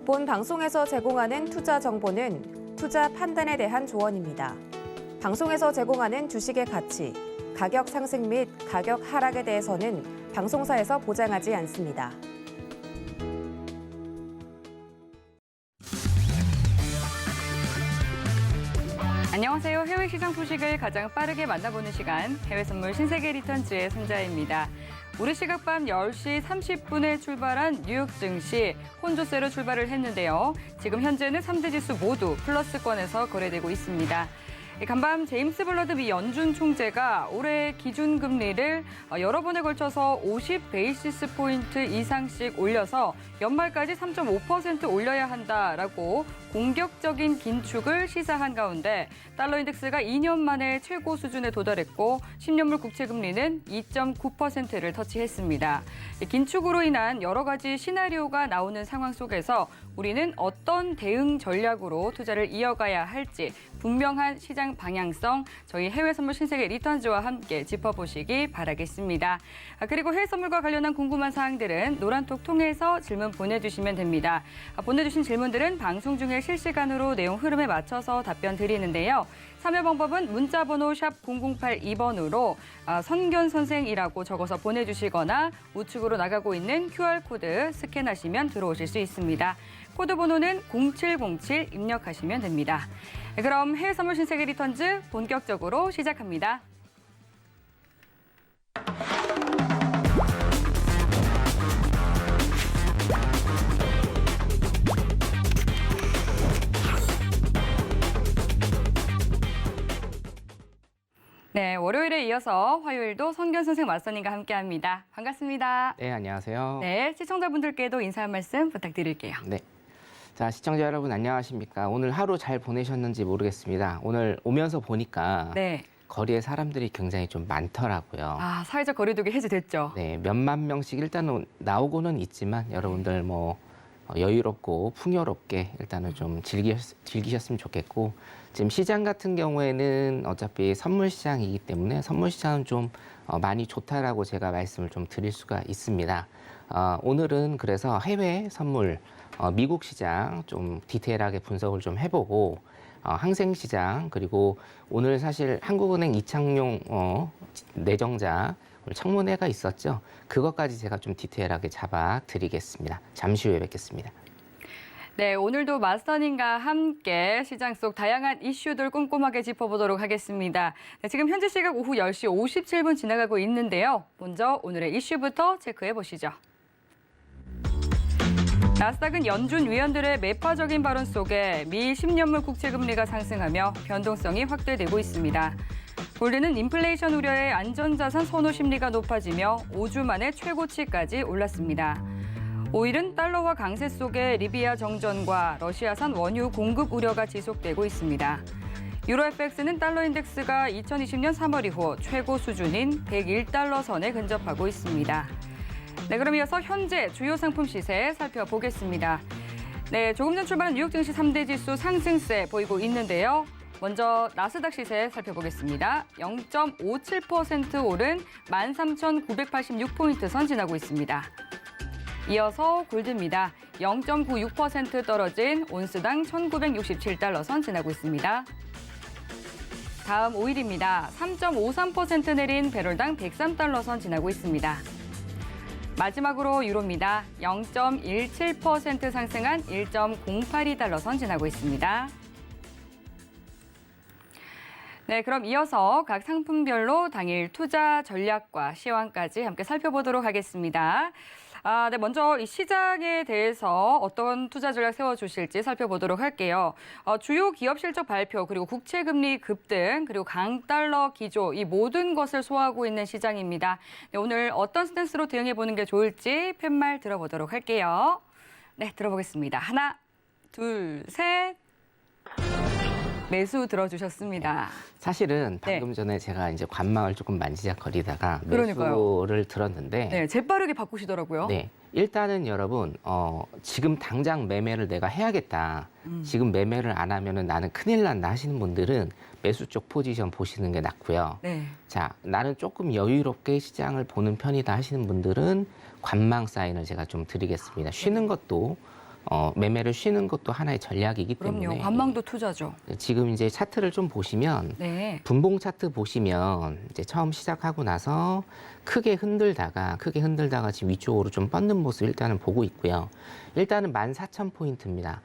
본 방송에서 제공하는 투자 정보는 투자 판단에 대한 조언입니다. 방송에서 제공하는 주식의 가치, 가격 상승 및 가격 하락에 대해서는 방송사에서 보장하지 않습니다. 안녕하세요. 해외 시장 소식을 가장 빠르게 만나보는 시간, 해외 선물 신세계 리턴즈의 손자입니다. 우리 시각 밤 10시 30분에 출발한 뉴욕 증시 혼조세로 출발을 했는데요. 지금 현재는 3대 지수 모두 플러스권에서 거래되고 있습니다. 간밤 제임스 블러드 미 연준 총재가 올해 기준금리를 여러 번에 걸쳐서 50 베이시스 포인트 이상씩 올려서 연말까지 3.5% 올려야 한다라고 공격적인 긴축을 시사한 가운데 달러 인덱스가 2년 만에 최고 수준에 도달했고 10년물 국채 금리는 2.9%를 터치했습니다. 긴축으로 인한 여러 가지 시나리오가 나오는 상황 속에서 우리는 어떤 대응 전략으로 투자를 이어가야 할지 분명한 시장 방향성 저희 해외 선물 신세계 리턴즈와 함께 짚어보시기 바라겠습니다. 그리고 해외 선물과 관련한 궁금한 사항들은 노란톡 통해서 질문 보내주시면 됩니다. 보내주신 질문들은 방송 중에 실시간으로 내용 흐름에 맞춰서 답변 드리는데요. 참여 방법은 문자번호 샵 0082번으로 선견 선생이라고 적어서 보내주시거나 우측으로 나가고 있는 QR코드 스캔하시면 들어오실 수 있습니다. 코드 번호는 0707 입력하시면 됩니다. 그럼 해외 선물 신세계 리턴즈 본격적으로 시작합니다. 네, 월요일에 이어서 화요일도 선견 선생 맞선님과 함께합니다. 반갑습니다. 네, 안녕하세요. 네, 시청자분들께도 인사 한 말씀 부탁드릴게요. 네. 자, 시청자 여러분 안녕하십니까? 오늘 하루 잘 보내셨는지 모르겠습니다. 오늘 오면서 보니까 네. 거리에 사람들이 굉장히 좀 많더라고요. 사회적 거리두기 해제됐죠? 네, 몇만 명씩 일단은 나오고는 있지만 여러분들 뭐 여유롭고 풍요롭게 일단은 좀 즐기셨으면 좋겠고 지금 시장 같은 경우에는 어차피 선물 시장이기 때문에 선물 시장은 좀 많이 좋다라고 제가 말씀을 좀 드릴 수가 있습니다. 오늘은 그래서 해외 선물 미국 시장 좀 디테일하게 분석을 좀 해보고 항생 시장 그리고 오늘 사실 한국은행 이창용 내정자 청문회가 있었죠. 그것까지 제가 좀 디테일하게 잡아 드리겠습니다. 잠시 후에 뵙겠습니다. 네, 오늘도 마스터님과 함께 시장 속 다양한 이슈들 꼼꼼하게 짚어보도록 하겠습니다. 네, 지금 현재 시각 오후 10시 57분 지나가고 있는데요. 먼저 오늘의 이슈부터 체크해 보시죠. 나스닥은 연준 위원들의 매파적인 발언 속에 미 10년물 국채 금리가 상승하며 변동성이 확대되고 있습니다. 골드는 인플레이션 우려에 안전자산 선호 심리가 높아지며 5주 만에 최고치까지 올랐습니다. 오일은 달러화 강세 속에 리비아 정전과 러시아산 원유 공급 우려가 지속되고 있습니다. 유로 FX는 달러 인덱스가 2020년 3월 이후 최고 수준인 101달러 선에 근접하고 있습니다. 네, 그럼 이어서 현재 주요 상품 시세 살펴보겠습니다. 네, 조금 전 출발한 뉴욕 증시 3대 지수 상승세 보이고 있는데요. 먼저 나스닥 시세 살펴보겠습니다. 0.57% 오른 13,986포인트 선 지나고 있습니다. 이어서 골드입니다. 0.96% 떨어진 온스당 1,967달러 선 지나고 있습니다. 다음 오일입니다. 3.53% 내린 배럴당 103달러 선 지나고 있습니다. 마지막으로 유로입니다. 0.17% 상승한 1.082달러 선 지나고 있습니다. 네, 그럼 이어서 각 상품별로 당일 투자 전략과 시황까지 함께 살펴보도록 하겠습니다. 네, 먼저 이 시장에 대해서 어떤 투자 전략 세워주실지 살펴보도록 할게요. 주요 기업 실적 발표, 그리고 국채 금리 급등, 그리고 강달러 기조, 이 모든 것을 소화하고 있는 시장입니다. 네, 오늘 어떤 스탠스로 대응해보는 게 좋을지 팻말 들어보도록 할게요. 네, 들어보겠습니다. 하나, 둘, 셋. 매수 들어주셨습니다. 사실은 방금 전에 제가 이제 관망을 조금 만지작거리다가 매수를 들었는데 네, 재빠르게 바꾸시더라고요. 네, 일단은 여러분 지금 당장 매매를 내가 해야겠다. 지금 매매를 안 하면은 나는 큰일 난다 하시는 분들은 매수 쪽 포지션 보시는 게 낫고요. 네. 자, 나는 조금 여유롭게 시장을 보는 편이다 하시는 분들은 관망 사인을 제가 좀 드리겠습니다. 쉬는 것도 매매를 쉬는 것도 하나의 전략이기 그럼요. 때문에 관망도 투자죠. 지금 이제 차트를 좀 보시면 네. 분봉 차트 보시면 이제 처음 시작하고 나서 크게 흔들다가 지금 위쪽으로 좀 뻗는 모습 일단은 보고 있고요. 일단은 14,000포인트입니다.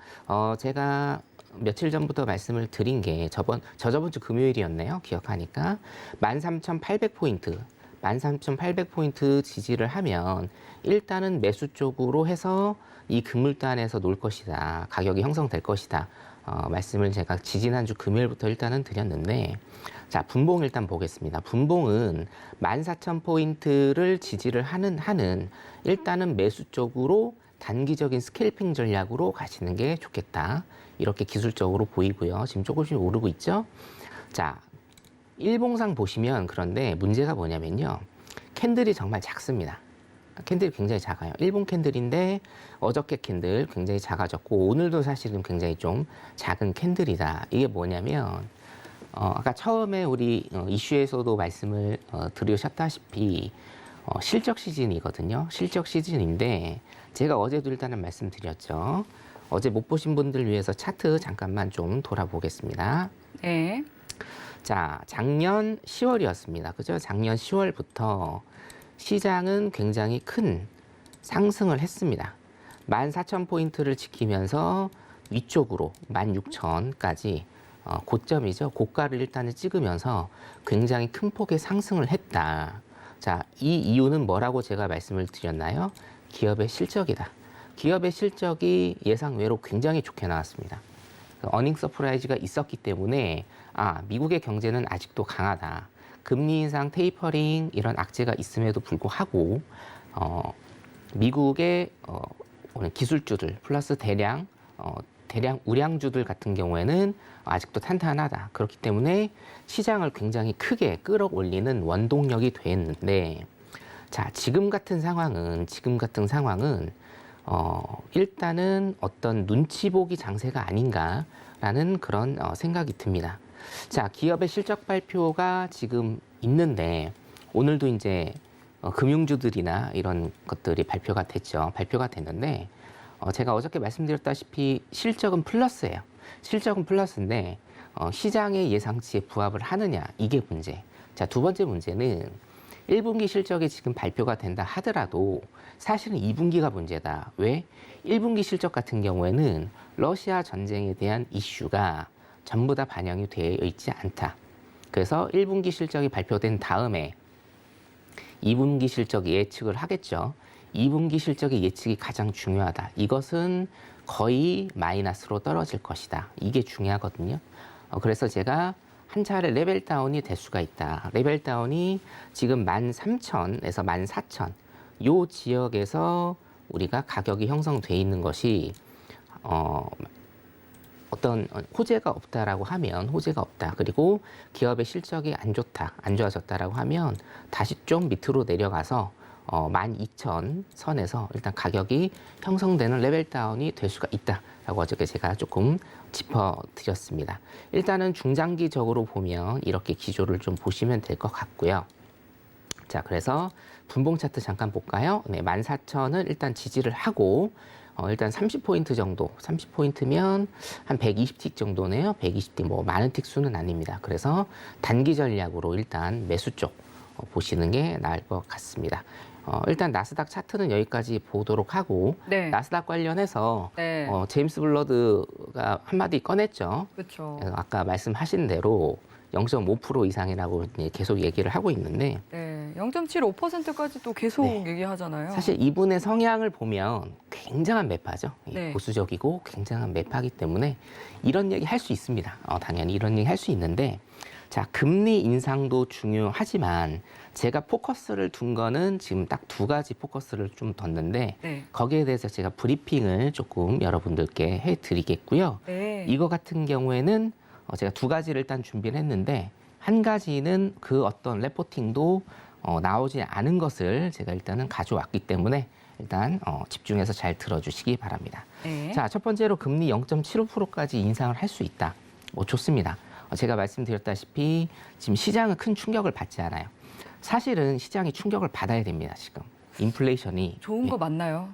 제가 며칠 전부터 말씀을 드린 게 저저번 주 금요일이었네요. 기억하니까 13,800포인트 13,800포인트 지지를 하면 일단은 매수 쪽으로 해서 이 금물단에서 놀 것이다. 가격이 형성될 것이다. 말씀을 제가 지지난주 금요일부터 일단은 드렸는데, 자, 분봉 일단 보겠습니다. 분봉은 14,000포인트를 지지를 하는 일단은 매수 쪽으로 단기적인 스캘핑 전략으로 가시는 게 좋겠다. 이렇게 기술적으로 보이고요. 지금 조금씩 오르고 있죠. 자, 일봉상 보시면 그런데 문제가 뭐냐면요. 캔들이 정말 작습니다. 캔들이 굉장히 작아요. 일본 캔들인데 어저께 캔들 굉장히 작아졌고 오늘도 사실은 굉장히 좀 작은 캔들이다. 이게 뭐냐면 아까 처음에 우리 이슈에서도 말씀을 드리셨다시피 실적 시즌이거든요. 실적 시즌인데 제가 어제도 일단은 말씀드렸죠. 어제 못 보신 분들 위해서 차트 잠깐만 좀 돌아보겠습니다. 네. 자, 작년 10월이었습니다. 그죠? 작년 10월부터 시장은 굉장히 큰 상승을 했습니다. 14,000포인트를 지키면서 위쪽으로 16,000까지 고점이죠. 고가를 일단은 찍으면서 굉장히 큰 폭의 상승을 했다. 자, 이 이유는 뭐라고 제가 말씀을 드렸나요? 기업의 실적이다. 기업의 실적이 예상외로 굉장히 좋게 나왔습니다. 어닝 서프라이즈가 있었기 때문에 미국의 경제는 아직도 강하다. 금리 인상, 테이퍼링 이런 악재가 있음에도 불구하고 미국의 기술주들 플러스 대량 우량주들 같은 경우에는 아직도 탄탄하다. 그렇기 때문에 시장을 굉장히 크게 끌어올리는 원동력이 됐는데, 자, 지금 같은 상황은 일단은 어떤 눈치 보기 장세가 아닌가라는 그런 생각이 듭니다. 자, 기업의 실적 발표가 지금 있는데 오늘도 이제 금융주들이나 이런 것들이 발표가 됐는데 제가 어저께 말씀드렸다시피 실적은 플러스예요. 실적은 플러스인데 시장의 예상치에 부합을 하느냐, 이게 문제. 자, 두 번째 문제는 1분기 실적이 지금 발표가 된다 하더라도 사실은 2분기가 문제다. 왜? 1분기 실적 같은 경우에는 러시아 전쟁에 대한 이슈가 전부 다 반영이 되어 있지 않다. 그래서 1분기 실적이 발표된 다음에 2분기 실적 예측을 하겠죠. 2분기 실적의 예측이 가장 중요하다. 이것은 거의 마이너스로 떨어질 것이다. 이게 중요하거든요. 그래서 제가 한 차례 레벨 다운이 될 수가 있다. 레벨 다운이 지금 13,000에서 14,000 요 지역에서 우리가 가격이 형성돼 있는 것이 어떤 호재가 없다라고 하면 호재가 없다. 그리고 기업의 실적이 안 좋다, 안 좋아졌다라고 하면 다시 좀 밑으로 내려가서 12,000 선에서 일단 가격이 형성되는 레벨 다운이 될 수가 있다라고 어저께 제가 조금 짚어드렸습니다. 일단은 중장기적으로 보면 이렇게 기조를 좀 보시면 될 것 같고요. 자, 그래서 분봉 차트 잠깐 볼까요? 네, 14,000을 일단 지지를 하고 일단 30포인트 정도, 30포인트면 한 120틱 정도네요. 120틱, 뭐 많은 틱 수는 아닙니다. 그래서 단기 전략으로 일단 매수 쪽 보시는 게 나을 것 같습니다. 일단 나스닥 차트는 여기까지 보도록 하고, 네. 나스닥 관련해서 네. 제임스 블러드가 한마디 꺼냈죠. 그렇죠. 아까 말씀하신 대로 0.5% 이상이라고 계속 얘기를 하고 있는데, 네. 0.75%까지도 계속 네. 얘기하잖아요. 사실 이분의 성향을 보면 굉장한 매파죠. 네. 보수적이고 굉장한 매파기 때문에 이런 얘기 할 수 있습니다. 당연히 이런 얘기 할 수 있는데, 자, 금리 인상도 중요하지만 제가 포커스를 둔 거는 지금 딱 두 가지 포커스를 좀 뒀는데, 네. 거기에 대해서 제가 브리핑을 조금 여러분들께 해드리겠고요. 네. 이거 같은 경우에는 제가 두 가지를 일단 준비를 했는데, 한 가지는 그 어떤 레포팅도 나오지 않은 것을 제가 일단은 가져왔기 때문에 일단 집중해서 잘 들어주시기 바랍니다. 네. 자, 첫 번째로 금리 0.75%까지 인상을 할 수 있다. 좋습니다. 제가 말씀드렸다시피 지금 시장은 큰 충격을 받지 않아요. 사실은 시장이 충격을 받아야 됩니다. 지금 인플레이션이 좋은 거 맞나요?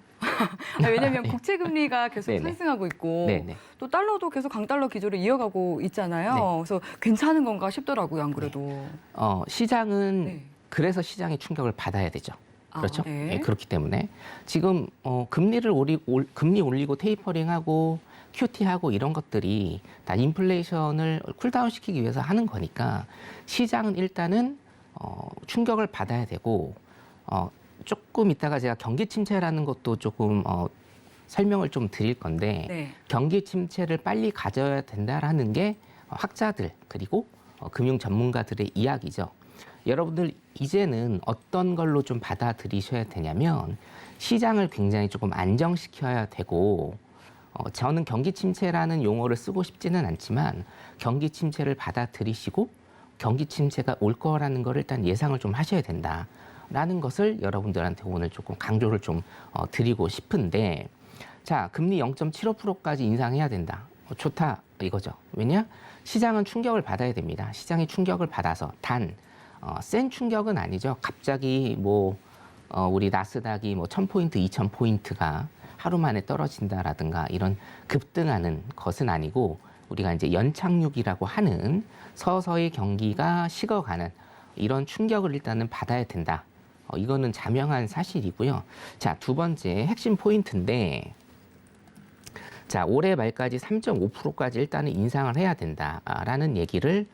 왜냐하면 국채 금리가 계속 네네. 상승하고 있고 네네. 또 달러도 계속 강달러 기조를 이어가고 있잖아요. 네. 그래서 괜찮은 건가 싶더라고요, 안 그래도. 시장은 네. 그래서 시장의 충격을 받아야 되죠. 그렇죠? 네. 네, 그렇기 때문에 지금 금리 올리고 테이퍼링하고 QT하고 이런 것들이 다 인플레이션을 쿨다운 시키기 위해서 하는 거니까 시장은 일단은 충격을 받아야 되고 조금 이따가 제가 경기 침체라는 것도 조금 설명을 좀 드릴 건데 네. 경기 침체를 빨리 가져야 된다라는 게 학자들 그리고 금융 전문가들의 이야기죠. 여러분들 이제는 어떤 걸로 좀 받아들이셔야 되냐면 시장을 굉장히 조금 안정시켜야 되고 저는 경기 침체라는 용어를 쓰고 싶지는 않지만 경기 침체를 받아들이시고 경기 침체가 올 거라는 걸 일단 예상을 좀 하셔야 된다라는 것을 여러분들한테 오늘 조금 강조를 좀 드리고 싶은데 자, 금리 0.75%까지 인상해야 된다. 좋다 이거죠. 왜냐? 시장은 충격을 받아야 됩니다. 시장이 충격을 받아서 센 충격은 아니죠. 갑자기 우리 나스닥이 1000포인트, 2000포인트가 하루 만에 떨어진다라든가 이런 급등하는 것은 아니고 우리가 이제 연착륙이라고 하는 서서히 경기가 식어가는 이런 충격을 일단은 받아야 된다. 이거는 자명한 사실이고요. 자, 두 번째 핵심 포인트인데 자, 올해 말까지 3.5%까지 일단은 인상을 해야 된다라는 얘기를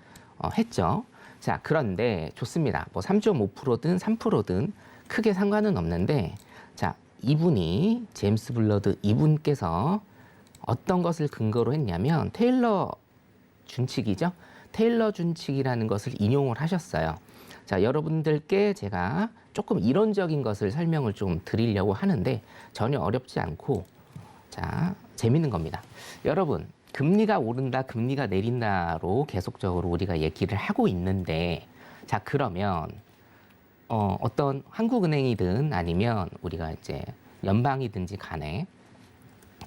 했죠. 자, 그런데 좋습니다. 3.5%든 3%든 크게 상관은 없는데 자, 이분이 제임스 블러드 이분께서 어떤 것을 근거로 했냐면 테일러 준칙이죠. 테일러 준칙이라는 것을 인용을 하셨어요. 자, 여러분들께 제가 조금 이론적인 것을 설명을 좀 드리려고 하는데 전혀 어렵지 않고 자, 재밌는 겁니다. 여러분, 금리가 오른다, 금리가 내린다로 계속적으로 우리가 얘기를 하고 있는데 자, 그러면 어떤 한국은행이든 아니면 우리가 이제 연방이든지 간에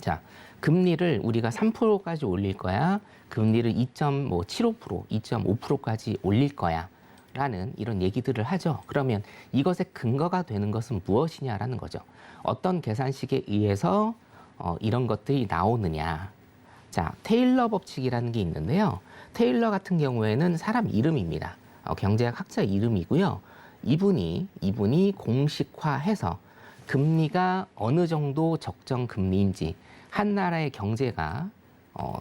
자, 금리를 우리가 3%까지 올릴 거야. 금리를 2.75%, 2.5%까지 올릴 거야. 라는 이런 얘기들을 하죠. 그러면 이것의 근거가 되는 것은 무엇이냐라는 거죠. 어떤 계산식에 의해서 이런 것들이 나오느냐. 자, 테일러 법칙이라는 게 있는데요. 테일러 같은 경우에는 사람 이름입니다. 경제학 학자 이름이고요. 이분이 공식화해서 금리가 어느 정도 적정 금리인지 한 나라의 경제가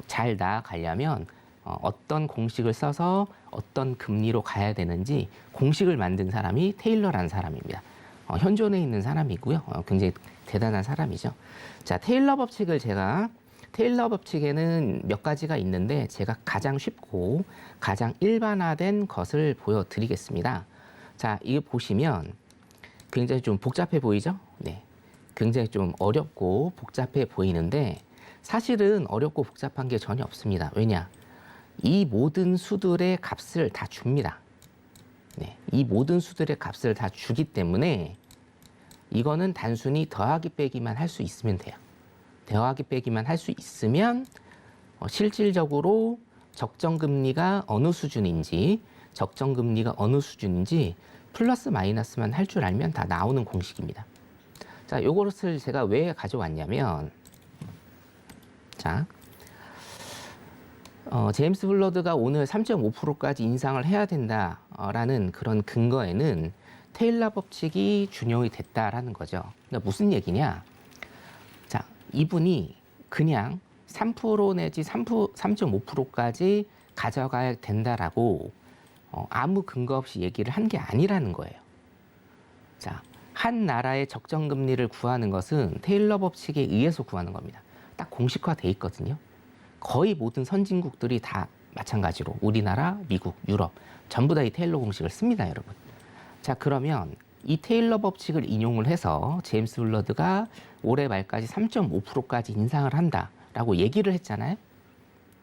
잘 나아가려면 어떤 공식을 써서 어떤 금리로 가야 되는지 공식을 만든 사람이 테일러라는 사람입니다. 현존에 있는 사람이고요. 굉장히 대단한 사람이죠. 자, 테일러 법칙에는 몇 가지가 있는데 제가 가장 쉽고 가장 일반화된 것을 보여드리겠습니다. 자, 이거 보시면 굉장히 좀 복잡해 보이죠? 네. 굉장히 좀 어렵고 복잡해 보이는데 사실은 어렵고 복잡한 게 전혀 없습니다. 왜냐? 이 모든 수들의 값을 다 줍니다. 네. 이 모든 수들의 값을 다 주기 때문에 이거는 단순히 더하기 빼기만 할 수 있으면 돼요. 더하기 빼기만 할 수 있으면 실질적으로 적정금리가 어느 수준인지 플러스 마이너스만 할 줄 알면 다 나오는 공식입니다. 자, 요것을 제가 왜 가져왔냐면 자, 제임스 블러드가 오늘 3.5%까지 인상을 해야 된다라는 그런 근거에는 테일러 법칙이 준용이 됐다라는 거죠. 그러니까 무슨 얘기냐? 자, 이분이 그냥 3% 내지 3.5%까지 가져가야 된다라고 아무 근거 없이 얘기를 한 게 아니라는 거예요. 자, 한 나라의 적정 금리를 구하는 것은 테일러 법칙에 의해서 구하는 겁니다. 딱 공식화돼 있거든요. 거의 모든 선진국들이 다 마찬가지로 우리나라, 미국, 유럽 전부 다 이 테일러 공식을 씁니다, 여러분. 자, 그러면 이 테일러 법칙을 인용을 해서 제임스 블러드가 올해 말까지 3.5%까지 인상을 한다라고 얘기를 했잖아요.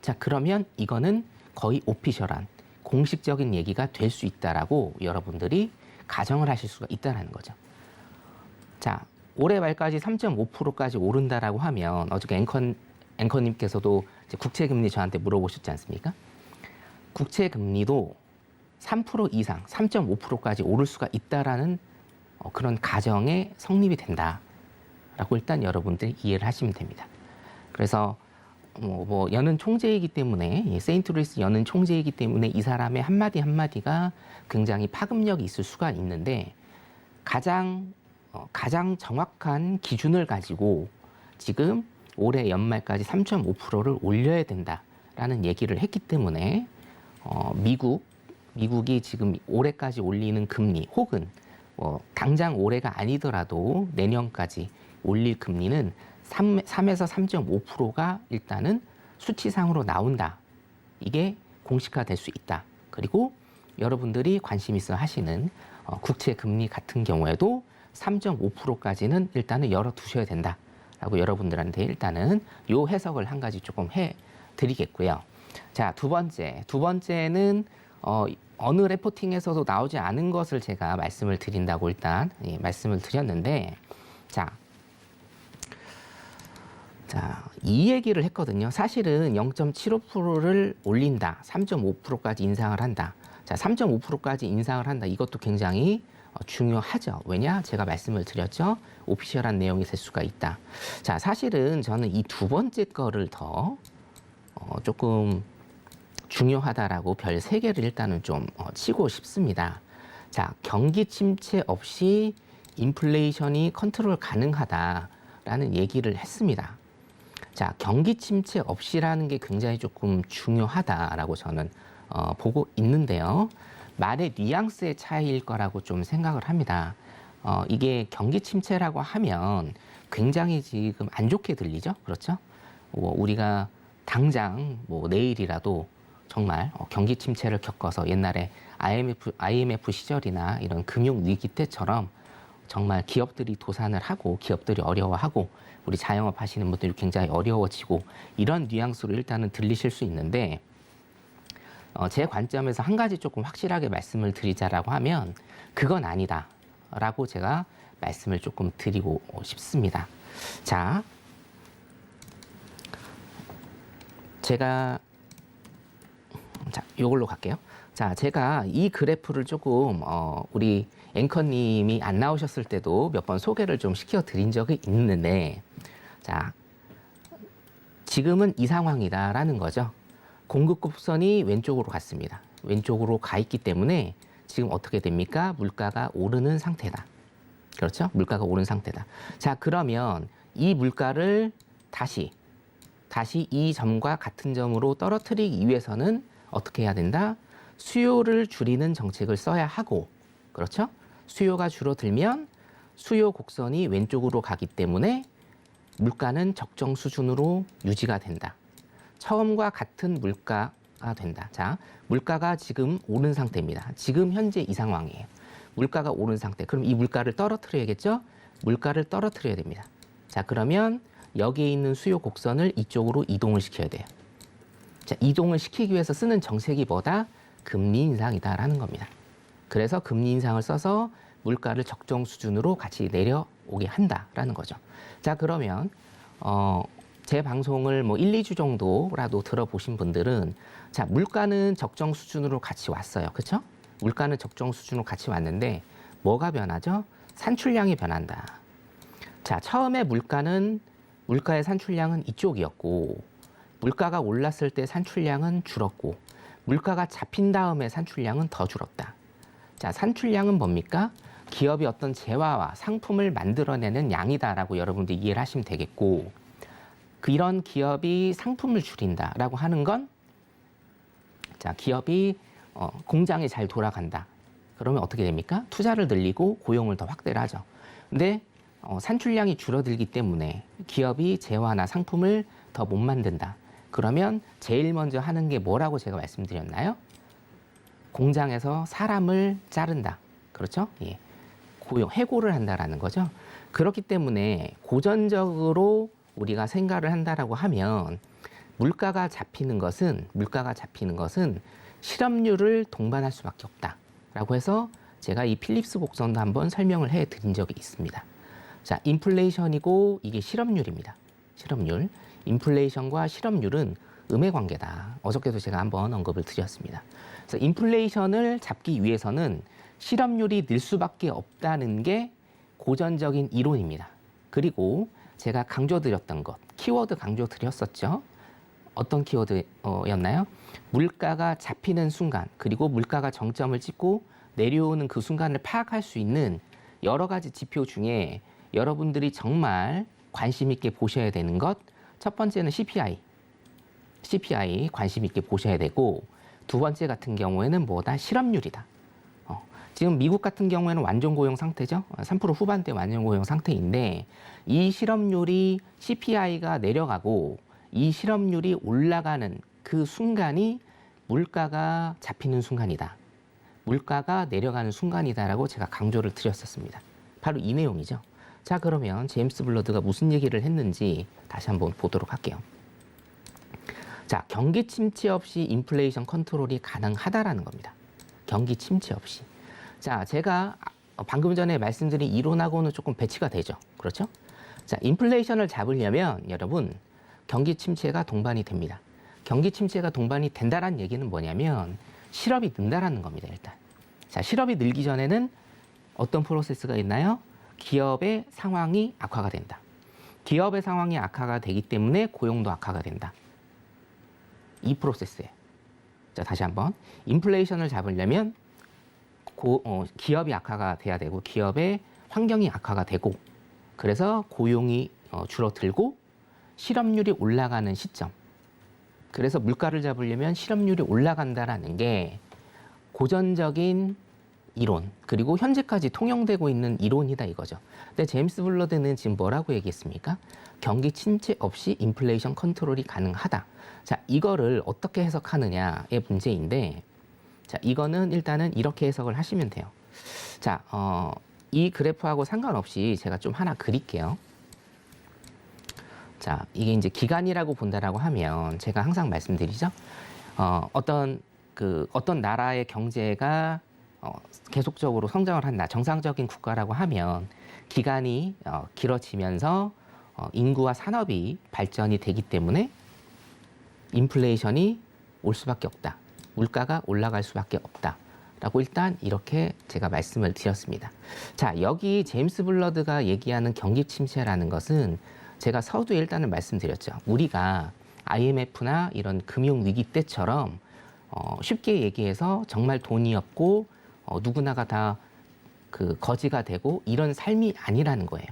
자, 그러면 이거는 거의 오피셜한 공식적인 얘기가 될 수 있다라고 여러분들이 가정을 하실 수가 있다는 거죠. 자, 올해 말까지 3.5%까지 오른다라고 하면 어저께 앵커님께서도 이제 국채금리 저한테 물어보셨지 않습니까? 국채금리도 3% 이상, 3.5%까지 오를 수가 있다라는 그런 가정에 성립이 된다라고 있다라고 일단 여러분들이 이해를 하시면 됩니다. 그래서 연은 총재이기 때문에 세인트루이스 연은 총재이기 때문에 이 사람의 한마디 한마디가 굉장히 파급력이 있을 수가 있는데 가장 정확한 기준을 가지고 지금 올해 연말까지 3.5%를 올려야 된다라는 얘기를 했기 때문에 미국이 지금 올해까지 올리는 금리 혹은 당장 올해가 아니더라도 내년까지 올릴 금리는 3에서 3.5%가 일단은 수치상으로 나온다. 이게 공식화될 수 있다. 그리고 여러분들이 관심 있어 하시는 국채 금리 같은 경우에도 3.5%까지는 일단은 열어두셔야 된다라고 여러분들한테 일단은 요 해석을 한 가지 조금 해드리겠고요. 자, 두 번째는 어느 레포팅에서도 나오지 않은 것을 제가 말씀을 드린다고 일단 말씀을 드렸는데 자, 이 얘기를 했거든요. 사실은 0.75%를 올린다. 3.5%까지 인상을 한다. 자, 3.5%까지 인상을 한다. 이것도 굉장히 중요하죠. 왜냐? 제가 말씀을 드렸죠. 오피셜한 내용이 될 수가 있다. 자, 사실은 저는 이 두 번째 거를 더 조금 중요하다라고 별 3개를 일단은 좀 치고 싶습니다. 자, 경기 침체 없이 인플레이션이 컨트롤 가능하다라는 얘기를 했습니다. 자, 경기 침체 없이라는 게 굉장히 조금 중요하다라고 저는 보고 있는데요. 말의 뉘앙스의 차이일 거라고 좀 생각을 합니다. 이게 경기 침체라고 하면 굉장히 지금 안 좋게 들리죠? 그렇죠? 우리가 당장 내일이라도 정말 경기 침체를 겪어서 옛날에 IMF 시절이나 이런 금융 위기 때처럼 정말 기업들이 도산을 하고 기업들이 어려워하고 우리 자영업 하시는 분들이 굉장히 어려워지고 이런 뉘앙스로 일단은 들리실 수 있는데 제 관점에서 한 가지 조금 확실하게 말씀을 드리자라고 하면 그건 아니다라고 제가 말씀을 조금 드리고 싶습니다. 자, 이걸로 갈게요. 자, 제가 이 그래프를 조금 우리 앵커님이 안 나오셨을 때도 몇 번 소개를 좀 시켜드린 적이 있는데, 자, 지금은 이 상황이다라는 거죠. 공급 곡선이 왼쪽으로 갔습니다. 왼쪽으로 가 있기 때문에 지금 어떻게 됩니까? 물가가 오르는 상태다. 그렇죠? 물가가 오른 상태다. 자, 그러면 이 물가를 다시 이 점과 같은 점으로 떨어뜨리기 위해서는 어떻게 해야 된다? 수요를 줄이는 정책을 써야 하고, 그렇죠? 수요가 줄어들면 수요 곡선이 왼쪽으로 가기 때문에 물가는 적정 수준으로 유지가 된다. 처음과 같은 물가가 된다. 자, 물가가 지금 오른 상태입니다. 지금 현재 이 상황이에요. 물가가 오른 상태. 그럼 이 물가를 떨어뜨려야겠죠? 물가를 떨어뜨려야 됩니다. 자, 그러면 여기에 있는 수요 곡선을 이쪽으로 이동을 시켜야 돼요. 자, 이동을 시키기 위해서 쓰는 정책이 뭐다? 금리 인상이다라는 겁니다. 그래서 금리 인상을 써서 물가를 적정 수준으로 같이 내려오게 한다라는 거죠. 자, 그러면 제 방송을 1, 2주 정도라도 들어보신 분들은 자, 물가는 적정 수준으로 같이 왔어요. 그렇죠? 물가는 적정 수준으로 같이 왔는데 뭐가 변하죠? 산출량이 변한다. 자, 처음에 물가의 산출량은 이쪽이었고 물가가 올랐을 때 산출량은 줄었고 물가가 잡힌 다음에 산출량은 더 줄었다. 자, 산출량은 뭡니까? 기업이 어떤 재화와 상품을 만들어내는 양이다라고 여러분들이 이해를 하시면 되겠고 이런 기업이 상품을 줄인다라고 하는 건 자, 기업이 공장이 잘 돌아간다. 그러면 어떻게 됩니까? 투자를 늘리고 고용을 더 확대를 하죠. 근데 산출량이 줄어들기 때문에 기업이 재화나 상품을 더 못 만든다. 그러면 제일 먼저 하는 게 뭐라고 제가 말씀드렸나요? 공장에서 사람을 자른다. 그렇죠? 예. 해고를 한다라는 거죠. 그렇기 때문에 고전적으로 우리가 생각을 한다라고 하면 물가가 잡히는 것은 실업률을 동반할 수밖에 없다라고 해서 제가 이 필립스 곡선도 한번 설명을 해드린 적이 있습니다. 자, 인플레이션이고 이게 실업률입니다. 실업률. 인플레이션과 실업률은 음의 관계다. 어저께도 제가 한번 언급을 드렸습니다. 그래서 인플레이션을 잡기 위해서는 실업률이 늘 수밖에 없다는 게 고전적인 이론입니다. 그리고 제가 강조드렸던 것, 키워드 강조드렸었죠. 어떤 키워드였나요? 물가가 잡히는 순간, 그리고 물가가 정점을 찍고 내려오는 그 순간을 파악할 수 있는 여러 가지 지표 중에 여러분들이 정말 관심 있게 보셔야 되는 것, 첫 번째는 CPI 관심 있게 보셔야 되고, 두 번째 같은 경우에는 뭐다? 실업률이다. 지금 미국 같은 경우에는 완전 고용 상태죠. 3% 후반대 완전 고용 상태인데, 이 실업률이 CPI가 내려가고 이 실업률이 올라가는 그 순간이 물가가 잡히는 순간이다. 물가가 내려가는 순간이다라고 제가 강조를 드렸었습니다. 바로 이 내용이죠. 자, 그러면 제임스 블러드가 무슨 얘기를 했는지 다시 한번 보도록 할게요. 자, 경기 침체 없이 인플레이션 컨트롤이 가능하다라는 겁니다. 경기 침체 없이. 자, 제가 방금 전에 말씀드린 이론하고는 조금 배치가 되죠. 그렇죠? 자, 인플레이션을 잡으려면 여러분 경기 침체가 동반이 됩니다. 경기 침체가 동반이 된다라는 얘기는 뭐냐면 실업이 는다라는 겁니다, 일단. 자, 실업이 늘기 전에는 어떤 프로세스가 있나요? 기업의 상황이 악화가 된다. 기업의 상황이 악화가 되기 때문에 고용도 악화가 된다. 이 프로세스예요. 자, 다시 한번. 인플레이션을 잡으려면 기업이 악화가 돼야 되고, 기업의 환경이 악화가 되고, 그래서 고용이 줄어들고 실업률이 올라가는 시점. 그래서 물가를 잡으려면 실업률이 올라간다라는 게 고전적인 이론, 그리고 현재까지 통용되고 있는 이론이다 이거죠. 근데 제임스 블러드는 지금 뭐라고 얘기했습니까? 경기 침체 없이 인플레이션 컨트롤이 가능하다. 자, 이거를 어떻게 해석하느냐의 문제인데, 자, 이거는 일단은 이렇게 해석을 하시면 돼요. 자, 이 그래프하고 상관없이 제가 좀 하나 그릴게요. 자, 이게 이제 기간이라고 본다라고 하면 제가 항상 말씀드리죠. 어떤 나라의 경제가 계속적으로 성장을 한다. 정상적인 국가라고 하면 기간이 길어지면서 인구와 산업이 발전이 되기 때문에 인플레이션이 올 수밖에 없다. 물가가 올라갈 수밖에 없다. 라고 일단 이렇게 제가 말씀을 드렸습니다. 자, 여기 제임스 블러드가 얘기하는 경기 침체라는 것은 제가 서두에 일단은 말씀드렸죠. 우리가 IMF나 이런 금융위기 때처럼 쉽게 얘기해서 정말 돈이 없고 누구나가 다 거지가 되고 이런 삶이 아니라는 거예요.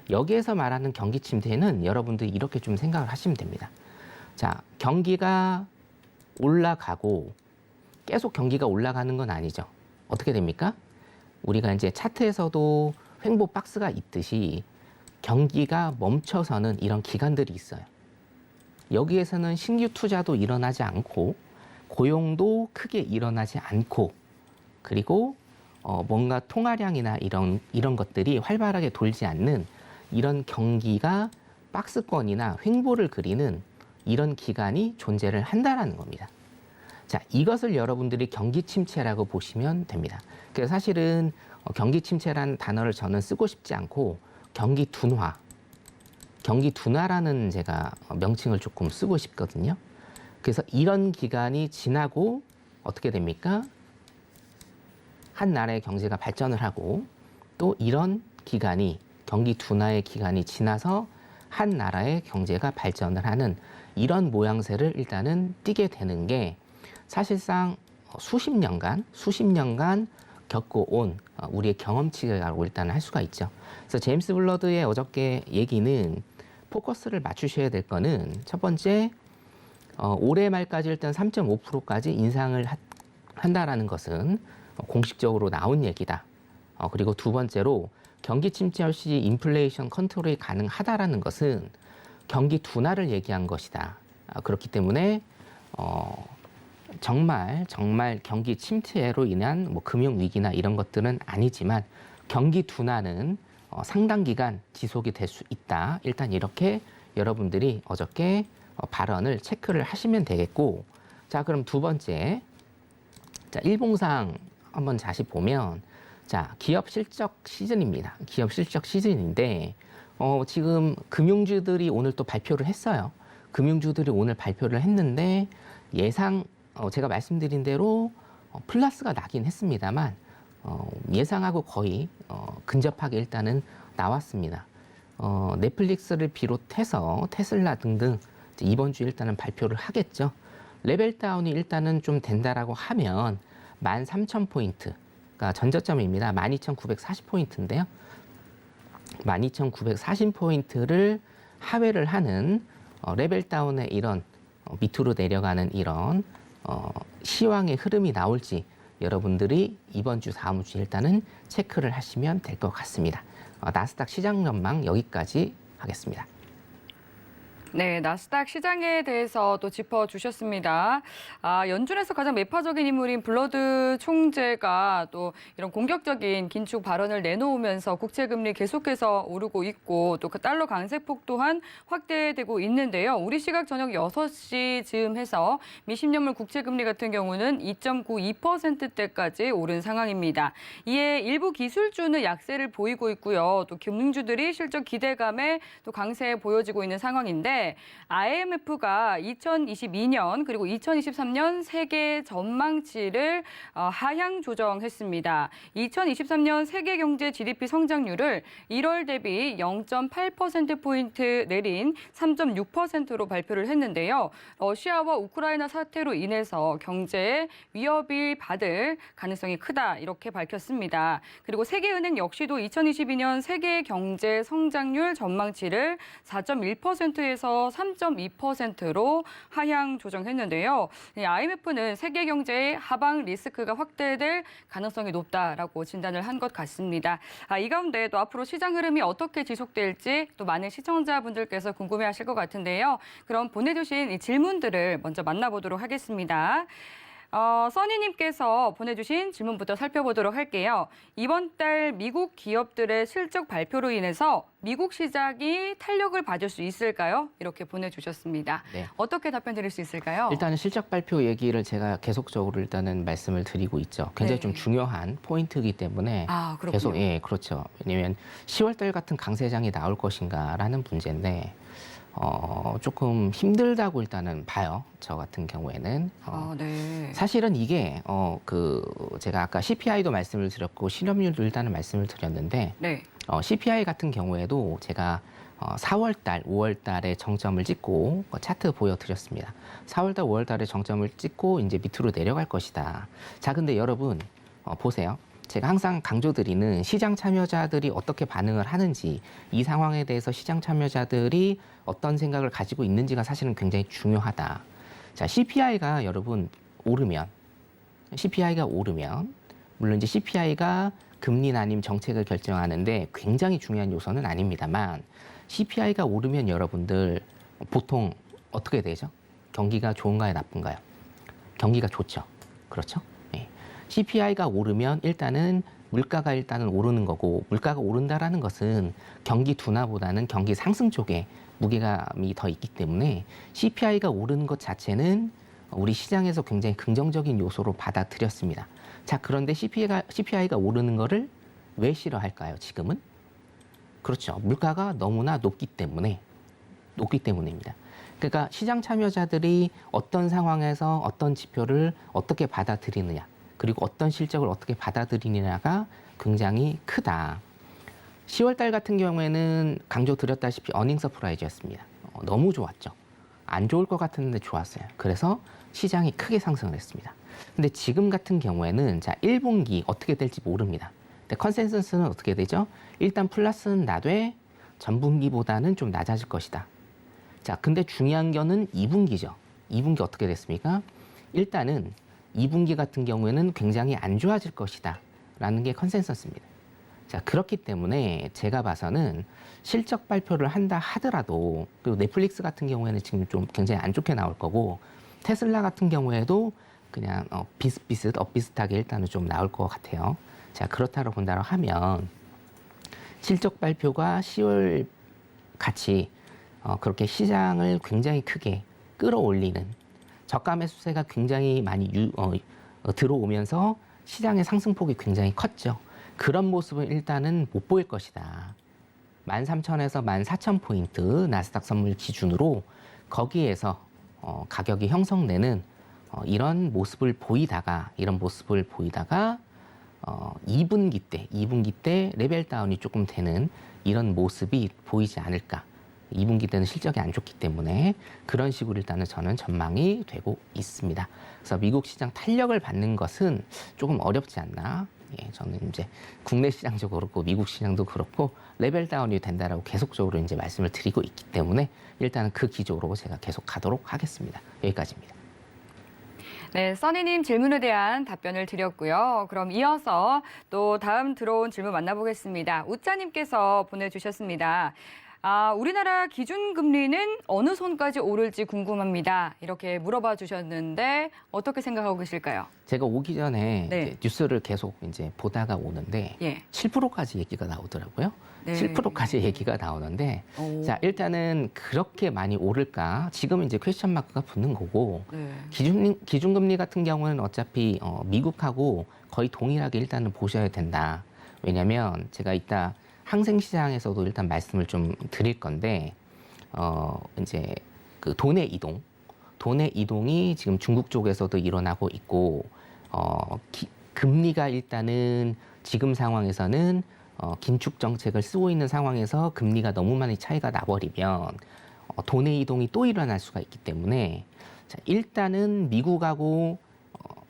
여기에서 말하는 경기 침체는 여러분들이 이렇게 좀 생각을 하시면 됩니다. 자, 경기가 올라가고 계속 경기가 올라가는 건 아니죠. 어떻게 됩니까? 우리가 이제 차트에서도 횡보 박스가 있듯이 경기가 멈춰서는 이런 기간들이 있어요. 여기에서는 신규 투자도 일어나지 않고 고용도 크게 일어나지 않고, 그리고 뭔가 통화량이나 이런 것들이 활발하게 돌지 않는 이런 경기가 박스권이나 횡보를 그리는 이런 기간이 존재를 한다라는 겁니다. 자, 이것을 여러분들이 경기 침체라고 보시면 됩니다. 그래서 사실은 경기 침체라는 단어를 저는 쓰고 싶지 않고 경기 둔화라는 제가 명칭을 조금 쓰고 싶거든요. 그래서 이런 기간이 지나고 어떻게 됩니까? 한 나라의 경제가 발전을 하고, 또 이런 기간이, 경기 둔화의 기간이 지나서 한 나라의 경제가 발전을 하는 이런 모양새를 일단은 띠게 되는 게 사실상 수십 년간 겪어온 우리의 경험치라고 일단 할 수가 있죠. 그래서 제임스 블러드의 어저께 얘기는 포커스를 맞추셔야 될 거는, 첫 번째, 올해 말까지 일단 3.5%까지 인상을 한다라는 것은 공식적으로 나온 얘기다. 그리고 두 번째로 경기 침체 없이 인플레이션 컨트롤이 가능하다라는 것은 경기 둔화를 얘기한 것이다. 그렇기 때문에 정말 경기 침체로 인한 뭐 금융 위기나 이런 것들은 아니지만 경기 둔화는 상당 기간 지속이 될 수 있다. 일단 이렇게 여러분들이 어저께 발언을 체크를 하시면 되겠고, 자, 그럼 두 번째, 자, 일봉상 한번 다시 보면, 자, 기업 실적 시즌입니다. 기업 실적 시즌인데 지금 금융주들이 오늘 또 발표를 했어요. 금융주들이 오늘 발표를 했는데 예상 제가 말씀드린 대로 플러스가 나긴 했습니다만 예상하고 거의 근접하게 일단은 나왔습니다. 넷플릭스를 비롯해서 테슬라 등등 이제 이번 주에 일단은 발표를 하겠죠. 레벨 다운이 일단은 좀 된다라고 하면 13,000포인트가 전저점입니다. 12,940포인트인데요. 12,940포인트를 하회를 하는 레벨 다운의 이런 밑으로 내려가는 이런 시황의 흐름이 나올지 여러분들이 이번 주 다음 주 일단은 체크를 하시면 될 것 같습니다. 나스닥 시장 전망 여기까지 하겠습니다. 네, 나스닥 시장에 대해서 또 짚어주셨습니다. 연준에서 가장 매파적인 인물인 블러드 총재가 또 이런 공격적인 긴축 발언을 내놓으면서 국채금리 계속해서 오르고 있고 또 그 달러 강세폭 또한 확대되고 있는데요. 우리 시각 저녁 6시 즈음 해서 미 10년물 국채금리 같은 경우는 2.92%대까지 오른 상황입니다. 이에 일부 기술주는 약세를 보이고 있고요. 또 금융주들이 실적 기대감에 또 강세 보여지고 있는 상황인데 IMF가 2022년 그리고 2023년 세계 전망치를 하향 조정했습니다. 2023년 세계 경제 GDP 성장률을 1월 대비 0.8%포인트 내린 3.6%로 발표를 했는데요. 러시아와 우크라이나 사태로 인해서 경제에 위협을 받을 가능성이 크다 이렇게 밝혔습니다. 그리고 세계은행 역시도 2022년 세계 경제 성장률 전망치를 4.1%에서 3.2%로 하향 조정했는데요. IMF는 세계 경제의 하방 리스크가 확대될 가능성이 높다라고 진단을 한 것 같습니다. 이 가운데 또 앞으로 시장 흐름이 어떻게 지속될지 또 많은 시청자분들께서 궁금해하실 것 같은데요. 그럼 보내주신 이 질문들을 먼저 만나보도록 하겠습니다. 써니님께서 보내주신 질문부터 살펴보도록 할게요. 이번 달 미국 기업들의 실적 발표로 인해서 미국 시장이 탄력을 받을 수 있을까요? 이렇게 보내주셨습니다. 네. 어떻게 답변 드릴 수 있을까요? 일단은 실적 발표 얘기를 제가 계속적으로 일단은 말씀을 드리고 있죠. 굉장히 네. 좀 중요한 포인트이기 때문에 그렇군요. 계속 그렇죠. 왜냐하면 10월달 같은 강세장이 나올 것인가라는 문제인데 조금 힘들다고 일단은 봐요. 저 같은 경우에는. 네. 사실은 이게 제가 아까 CPI도 말씀을 드렸고 실업률도 일단은 말씀을 드렸는데 네. CPI 같은 경우에도 제가 4월달, 5월달에 정점을 찍고 차트 보여드렸습니다. 4월달, 5월달에 정점을 찍고 이제 밑으로 내려갈 것이다. 자, 근데 여러분 보세요. 제가 항상 강조드리는 시장 참여자들이 어떻게 반응을 하는지 이 상황에 대해서 시장 참여자들이 어떤 생각을 가지고 있는지가 사실은 굉장히 중요하다. 자, CPI가 여러분 오르면 물론 이제 CPI가 금리나 아니면 정책을 결정하는데 굉장히 중요한 요소는 아닙니다만 CPI가 오르면 여러분들 보통 어떻게 되죠? 경기가 좋은가요, 나쁜가요? 경기가 좋죠. 그렇죠? CPI가 오르면 일단은 물가가 일단은 오르는 거고 물가가 오른다라는 것은 경기 둔화보다는 경기 상승 쪽에 무게감이 더 있기 때문에 CPI가 오르는 것 자체는 우리 시장에서 굉장히 긍정적인 요소로 받아들였습니다. 자, 그런데 CPI가 오르는 거를 왜 싫어할까요, 지금은? 그렇죠. 물가가 너무나 높기 때문입니다. 그러니까 시장 참여자들이 어떤 상황에서 어떤 지표를 어떻게 받아들이느냐 그리고 어떤 실적을 어떻게 받아들이느냐가 굉장히 크다. 10월달 같은 경우에는 강조드렸다시피 어닝 서프라이즈였습니다. 너무 좋았죠. 안 좋을 것 같았는데 좋았어요. 그래서 시장이 크게 상승을 했습니다. 근데 지금 같은 경우에는 자 1분기 어떻게 될지 모릅니다. 근데 컨센서스는 어떻게 되죠? 일단 플러스는 나되 전분기보다는 좀 낮아질 것이다. 자, 근데 중요한 거는 2분기죠. 2분기 어떻게 됐습니까? 일단은 2분기 같은 경우에는 굉장히 안 좋아질 것이다 라는 게 컨센서스입니다. 자, 그렇기 때문에 제가 봐서는 실적 발표를 한다 하더라도 그리고 넷플릭스 같은 경우에는 지금 좀 굉장히 안 좋게 나올 거고 테슬라 같은 경우에도 그냥 비슷하게 일단은 좀 나올 것 같아요. 자, 그렇다고 본다고 하면 실적 발표가 10월 같이 그렇게 시장을 굉장히 크게 끌어올리는 저가 매수세가 굉장히 많이 들어오면서 시장의 상승폭이 굉장히 컸죠. 그런 모습은 일단은 못 보일 것이다. 13,000에서 14,000포인트 나스닥 선물 기준으로 거기에서 가격이 형성되는 이런 모습을 보이다가 2분기 때 레벨 다운이 조금 되는 이런 모습이 보이지 않을까. 2분기 때는 실적이 안 좋기 때문에 그런 식으로 일단은 저는 전망이 되고 있습니다. 그래서 미국 시장 탄력을 받는 것은 조금 어렵지 않나. 예, 저는 이제 국내 시장도 그렇고 미국 시장도 그렇고 레벨 다운이 된다라고 계속적으로 이제 말씀을 드리고 있기 때문에 일단은 그 기조로 제가 계속 가도록 하겠습니다. 여기까지입니다. 네, 써니님 질문에 대한 답변을 드렸고요. 그럼 이어서 또 다음 들어온 질문 만나보겠습니다. 우짜님께서 보내주셨습니다. 우리나라 기준금리는 어느 선까지 오를지 궁금합니다. 이렇게 물어봐 주셨는데 어떻게 생각하고 계실까요? 제가 오기 전에 네. 이제 뉴스를 계속 이제 보다가 오는데 예. 7%까지 얘기가 나오더라고요. 네. 7%까지 얘기가 나오는데 오. 자 일단은 그렇게 많이 오를까? 지금 이제 퀘스천 마크가 붙는 거고 네. 기준금리 같은 경우는 어차피 미국하고 거의 동일하게 일단은 보셔야 된다. 왜냐하면 제가 이따 항생시장에서도 일단 말씀을 좀 드릴 건데 이제 그 돈의 이동이 지금 중국 쪽에서도 일어나고 있고 금리가 일단은 지금 상황에서는 긴축 정책을 쓰고 있는 상황에서 금리가 너무 많이 차이가 나버리면 돈의 이동이 또 일어날 수가 있기 때문에 자, 일단은 미국하고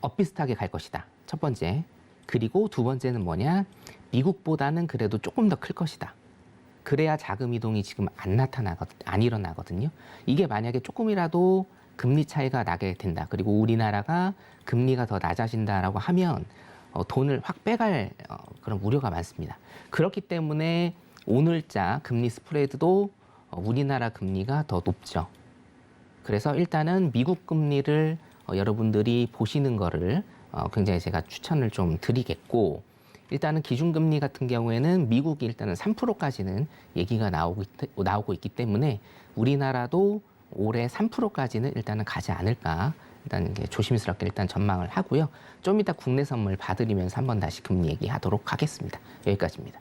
엇비슷하게 갈 것이다. 첫 번째. 그리고 두 번째는 뭐냐? 미국보다는 그래도 조금 더 클 것이다. 그래야 자금 이동이 지금 안 일어나거든요. 이게 만약에 조금이라도 금리 차이가 나게 된다. 그리고 우리나라가 금리가 더 낮아진다라고 하면 돈을 확 빼갈 그런 우려가 많습니다. 그렇기 때문에 오늘자 금리 스프레드도 우리나라 금리가 더 높죠. 그래서 일단은 미국 금리를 여러분들이 보시는 거를 굉장히 제가 추천을 좀 드리겠고 일단은 기준금리 같은 경우에는 미국이 일단은 3%까지는 얘기가 나오고 있기 때문에 우리나라도 올해 3%까지는 일단은 가지 않을까 일단 조심스럽게 일단 전망을 하고요. 좀 이따 국내 선물 봐드리면서 한번 다시 금리 얘기하도록 하겠습니다. 여기까지입니다.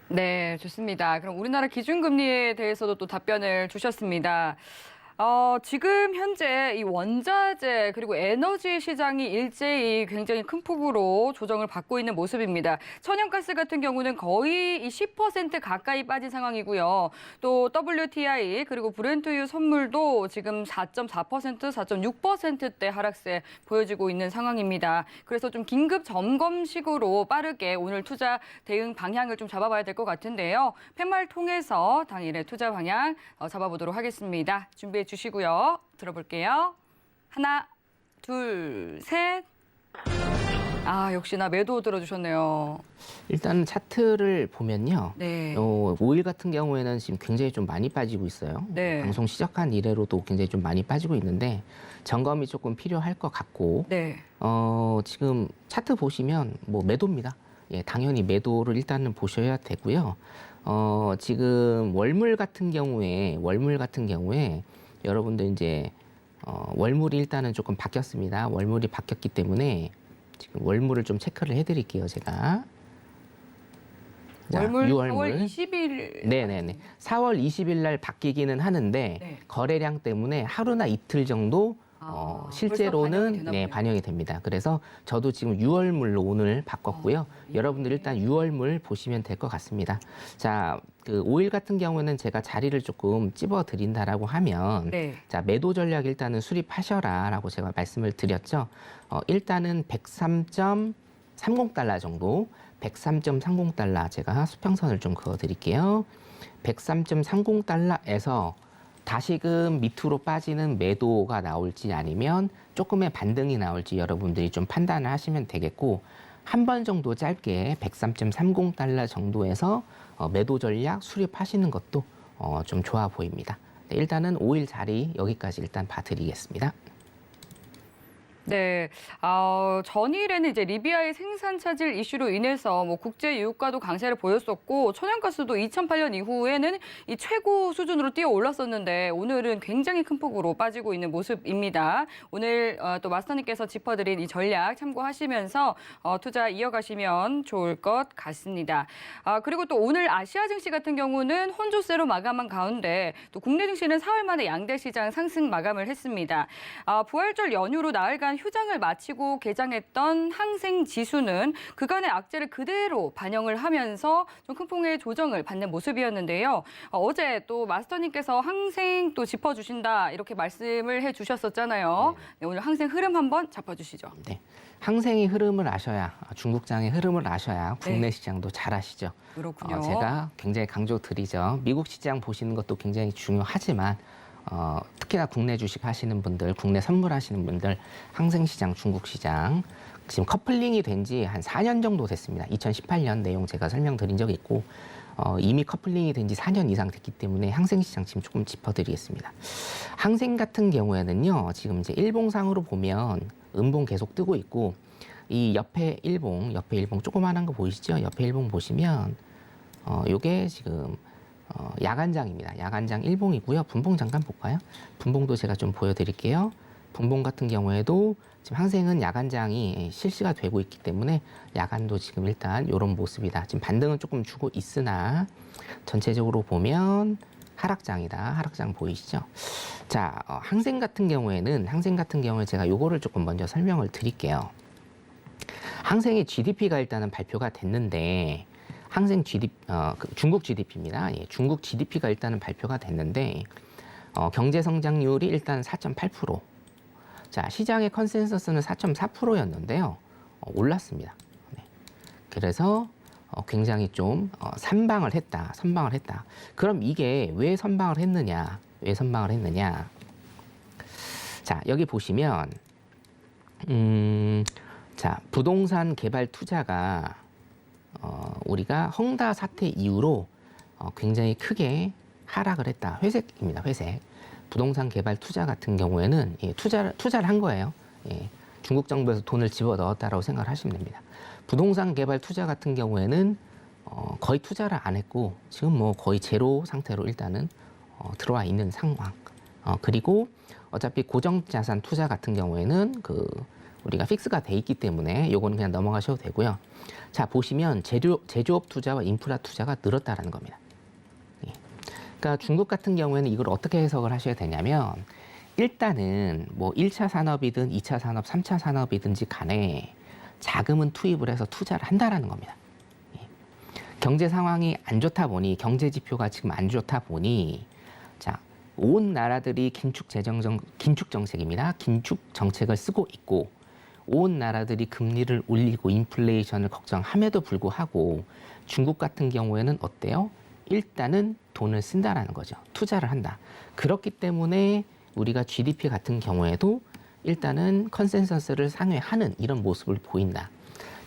네, 좋습니다. 그럼 우리나라 기준금리에 대해서도 또 답변을 주셨습니다. 지금 현재 이 원자재 그리고 에너지 시장이 일제히 굉장히 큰 폭으로 조정을 받고 있는 모습입니다. 천연가스 같은 경우는 거의 10% 가까이 빠진 상황이고요. 또 WTI 그리고 브렌트유 선물도 지금 4.4%, 4.6%대 하락세 보여지고 있는 상황입니다. 그래서 좀 긴급 점검식으로 빠르게 오늘 투자 대응 방향을 좀 잡아봐야 될 것 같은데요. 팻말 통해서 당일의 투자 방향 잡아보도록 하겠습니다. 준비해 주시고요. 들어볼게요. 하나, 둘, 셋. 역시나 매도 들어주셨네요. 일단 차트를 보면요. 네. 5일 같은 경우에는 지금 굉장히 좀 많이 빠지고 있어요. 네. 방송 시작한 이래로도 굉장히 좀 많이 빠지고 있는데 점검이 조금 필요할 것 같고 네. 지금 차트 보시면 뭐 매도입니다. 예, 당연히 매도를 일단은 보셔야 되고요. 지금 월물 같은 경우에 여러분들 이제 월물이 일단은 조금 바뀌었습니다. 월물이 바뀌었기 때문에 지금 월물을 좀 체크를 해드릴게요, 제가. 자, 월물 4월 6월물. 20일. 네네네. 4월 20일 날 바뀌기는 하는데 네. 거래량 때문에 하루나 이틀 정도 실제로는 벌써 반영이 됩니다. 그래서 저도 지금 6월물로 오늘 바꿨고요. 여러분들 일단 6월물 보시면 될 것 같습니다. 자, 그 5일 같은 경우는 제가 자리를 조금 찝어 드린다라고 하면 네. 자, 매도 전략 일단은 수립하셔라라고 제가 말씀을 드렸죠. 일단은 103.30달러 정도, 103.30달러 제가 수평선을 좀 그어 드릴게요. 103.30달러에서 다시금 밑으로 빠지는 매도가 나올지 아니면 조금의 반등이 나올지 여러분들이 좀 판단을 하시면 되겠고 한 번 정도 짧게 103.30달러 정도에서 매도 전략 수립하시는 것도 좀 좋아 보입니다. 네, 일단은 5일 자리 여기까지 일단 봐드리겠습니다. 네, 전일에는 이제 리비아의 생산 차질 이슈로 인해서 뭐 국제 유가도 강세를 보였었고 천연가스도 2008년 이후에는 이 최고 수준으로 뛰어 올랐었는데 오늘은 굉장히 큰 폭으로 빠지고 있는 모습입니다. 오늘 또 마스터님께서 짚어드린 이 전략 참고하시면서 투자 이어가시면 좋을 것 같습니다. 그리고 또 오늘 아시아 증시 같은 경우는 혼조세로 마감한 가운데 또 국내 증시는 사흘 만에 양대 시장 상승 마감을 했습니다. 부활절 연휴로 나흘간 휴장을 마치고 개장했던 항생 지수는 그간의 악재를 그대로 반영을 하면서 좀 큰 폭의 조정을 받는 모습이었는데요. 어제 또 마스터님께서 항생 또 짚어주신다 이렇게 말씀을 해주셨었잖아요. 네, 오늘 항생 흐름 한번 잡아주시죠. 네. 항생의 흐름을 아셔야, 중국장의 흐름을 아셔야 국내 시장도 잘 아시죠. 그렇군요. 제가 굉장히 강조드리죠. 미국 시장 보시는 것도 굉장히 중요하지만 특히나 국내 주식 하시는 분들, 국내 선물 하시는 분들, 항생 시장, 중국 시장 지금 커플링이 된 지 한 4년 정도 됐습니다. 2018년 내용 제가 설명드린 적이 있고 이미 커플링이 된 지 4년 이상 됐기 때문에 항생 시장 지금 조금 짚어드리겠습니다. 항생 같은 경우에는요, 지금 이제 일봉상으로 보면 음봉 계속 뜨고 있고 이 옆에 일봉 조그만한 거 보이시죠? 옆에 일봉 보시면 요게 지금 야간장입니다. 야간장 일봉이고요. 분봉 잠깐 볼까요? 분봉도 제가 좀 보여드릴게요. 분봉 같은 경우에도 지금 항생은 야간장이 실시가 되고 있기 때문에 야간도 지금 일단 이런 모습이다. 지금 반등은 조금 주고 있으나 전체적으로 보면 하락장이다. 하락장 보이시죠? 자, 항생 같은 경우에 제가 요거를 조금 먼저 설명을 드릴게요. 항생의 GDP가 일단은 발표가 됐는데 항생 GDP, 중국 GDP입니다. 예, 중국 GDP가 일단은 발표가 됐는데 경제 성장률이 일단 4.8%. 자, 시장의 컨센서스는 4.4%였는데요. 올랐습니다. 네. 그래서 굉장히 좀 선방을 했다. 그럼 이게 왜 선방을 했느냐? 자, 여기 보시면 자, 부동산 개발 투자가 우리가 헝다 사태 이후로 굉장히 크게 하락을 했다. 회색입니다. 회색. 부동산 개발 투자 같은 경우에는 투자를 한 거예요. 예, 중국 정부에서 돈을 집어넣었다라고 생각을 하시면 됩니다. 부동산 개발 투자 같은 경우에는 거의 투자를 안 했고 지금 뭐 거의 제로 상태로 일단은 들어와 있는 상황. 그리고 어차피 고정자산 투자 같은 경우에는 우리가 픽스가 돼 있기 때문에 요거는 그냥 넘어가셔도 되고요. 자, 보시면 제조업 투자와 인프라 투자가 늘었다라는 겁니다. 예. 그러니까 중국 같은 경우에는 이걸 어떻게 해석을 하셔야 되냐면 일단은 뭐 1차 산업이든 2차 산업, 3차 산업이든지 간에 자금은 투입을 해서 투자를 한다라는 겁니다. 예. 경제 상황이 안 좋다 보니 경제 지표가 지금 안 좋다 보니 자, 온 나라들이 긴축 정책입니다. 긴축 정책을 쓰고 있고 온 나라들이 금리를 올리고 인플레이션을 걱정함에도 불구하고 중국 같은 경우에는 어때요? 일단은 돈을 쓴다라는 거죠. 투자를 한다. 그렇기 때문에 우리가 GDP 같은 경우에도 일단은 컨센서스를 상회하는 이런 모습을 보인다.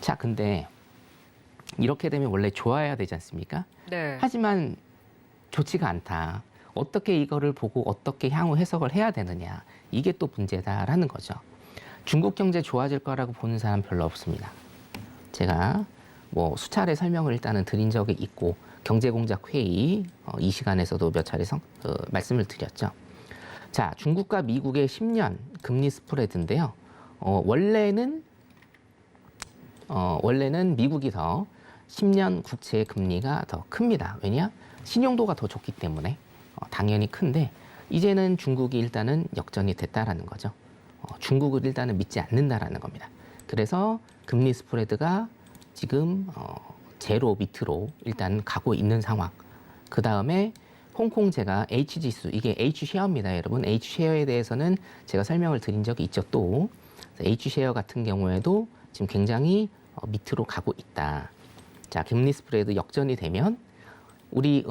자, 근데 이렇게 되면 원래 좋아야 되지 않습니까? 네. 하지만 좋지가 않다. 어떻게 이거를 보고 어떻게 향후 해석을 해야 되느냐. 이게 또 문제다라는 거죠. 중국 경제 좋아질 거라고 보는 사람 별로 없습니다. 제가 뭐 수차례 설명을 일단은 드린 적이 있고 경제공작회의 이 시간에서도 몇 차례 말씀을 드렸죠. 자, 중국과 미국의 10년 금리 스프레드인데요. 원래는 미국이 더 10년 국채 금리가 더 큽니다. 왜냐? 신용도가 더 좋기 때문에 당연히 큰데 이제는 중국이 일단은 역전이 됐다라는 거죠. 중국을 일단은 믿지 않는다라는 겁니다. 그래서 금리 스프레드가 지금 제로 밑으로 일단 가고 있는 상황. 그 다음에 홍콩제가 H지수, 이게 H쉐어입니다, 여러분. H쉐어에 대해서는 제가 설명을 드린 적이 있죠, 또. H쉐어 같은 경우에도 지금 굉장히 밑으로 가고 있다. 자, 금리 스프레드 역전이 되면 우리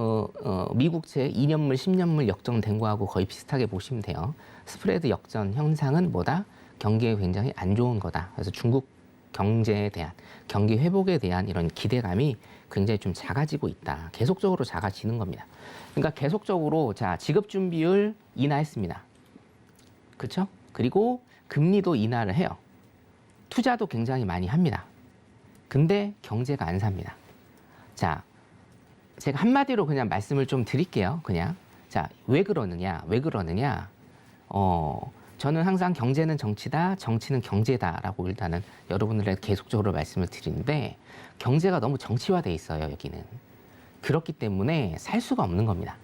미국채 2년물, 10년물 역전된 거하고 거의 비슷하게 보시면 돼요. 스프레드 역전 현상은 뭐다? 경기에 굉장히 안 좋은 거다. 그래서 중국 경제에 대한, 경기 회복에 대한 이런 기대감이 굉장히 좀 작아지고 있다. 계속적으로 작아지는 겁니다. 그러니까 계속적으로 자, 지급 준비율 인하했습니다. 그렇죠? 그리고 금리도 인하를 해요. 투자도 굉장히 많이 합니다. 근데 경제가 안 삽니다. 자, 제가 한마디로 그냥 말씀을 좀 드릴게요. 그냥. 자, 왜 그러느냐? 저는 항상 경제는 정치다, 정치는 경제다라고 일단은 여러분들에게 계속적으로 말씀을 드리는데 경제가 너무 정치화돼 있어요, 여기는. 그렇기 때문에 살 수가 없는 겁니다.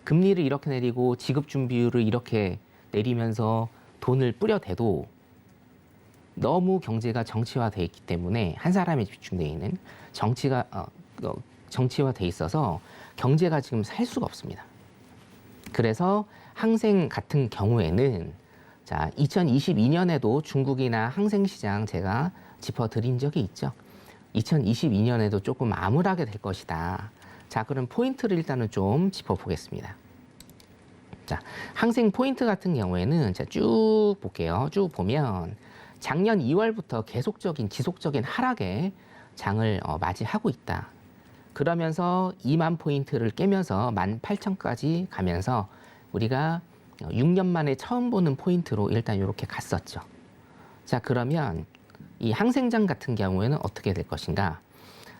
금리를 이렇게 내리고 지급 준비율을 이렇게 내리면서 돈을 뿌려대도 너무 경제가 정치화돼 있기 때문에 한 사람에 집중돼 있는 정치화돼 있어서 경제가 지금 살 수가 없습니다. 그래서 항생 같은 경우에는 자 2022년에도 중국이나 항생 시장 제가 짚어드린 적이 있죠. 2022년에도 조금 암울하게 될 것이다. 자, 그럼 포인트를 일단은 좀 짚어보겠습니다. 자, 항생 포인트 같은 경우에는 자, 쭉 볼게요. 쭉 보면 작년 2월부터 계속적인 지속적인 하락에 장을 맞이하고 있다. 그러면서 2만 포인트를 깨면서 18,000까지 가면서 우리가 6년 만에 처음 보는 포인트로 일단 이렇게 갔었죠. 자, 그러면 이 항생장 같은 경우에는 어떻게 될 것인가?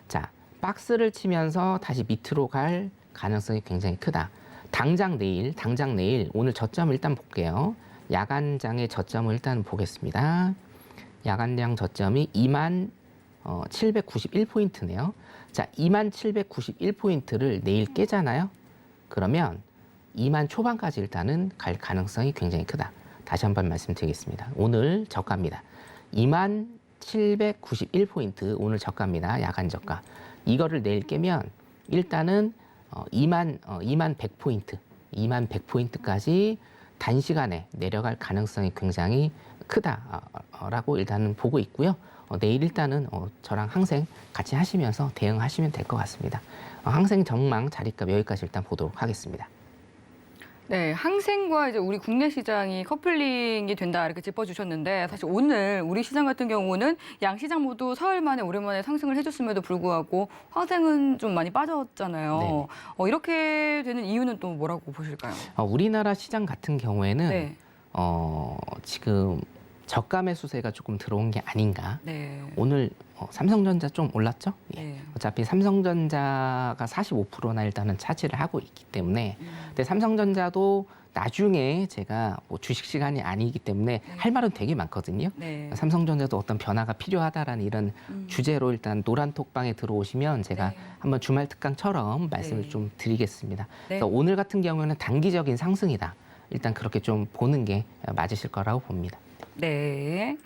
자, 박스를 치면서 다시 밑으로 갈 가능성이 굉장히 크다. 당장 내일 오늘 저점을 일단 볼게요. 야간장의 저점을 일단 보겠습니다. 야간장 저점이 2791포인트네요. 자, 2791포인트를 내일 깨잖아요. 그러면 2만 초반까지 일단은 갈 가능성이 굉장히 크다. 다시 한번 말씀드리겠습니다. 오늘 저가입니다. 2791포인트 오늘 저가입니다. 야간 저가. 이거를 내일 깨면 일단은 2만 100포인트, 2만 100포인트까지 단시간에 내려갈 가능성이 굉장히 크다라고 일단은 보고 있고요. 내일 일단은 저랑 항생 같이 하시면서 대응하시면 될 것 같습니다. 항생 전망 자리값 여기까지 일단 보도록 하겠습니다. 네, 항생과 이제 우리 국내 시장이 커플링이 된다 이렇게 짚어주셨는데 사실 오늘 우리 시장 같은 경우는 양 시장 모두 사흘 만에 오랜만에 상승을 해줬음에도 불구하고 항생은 좀 많이 빠졌잖아요. 네. 이렇게 되는 이유는 또 뭐라고 보실까요? 우리나라 시장 같은 경우에는 네. 지금 저가 매수세가 조금 들어온 게 아닌가. 네. 오늘 삼성전자 좀 올랐죠? 예. 네. 어차피 삼성전자가 45%나 일단은 차지를 하고 있기 때문에 근데 삼성전자도 나중에 제가 뭐 주식 시간이 아니기 때문에 할 말은 되게 많거든요. 네. 삼성전자도 어떤 변화가 필요하다라는 이런 주제로 일단 노란 톡방에 들어오시면 제가 네. 한번 주말 특강처럼 말씀을 네. 좀 드리겠습니다. 네. 그래서 오늘 같은 경우에는 단기적인 상승이다. 일단 그렇게 좀 보는 게 맞으실 거라고 봅니다. 네.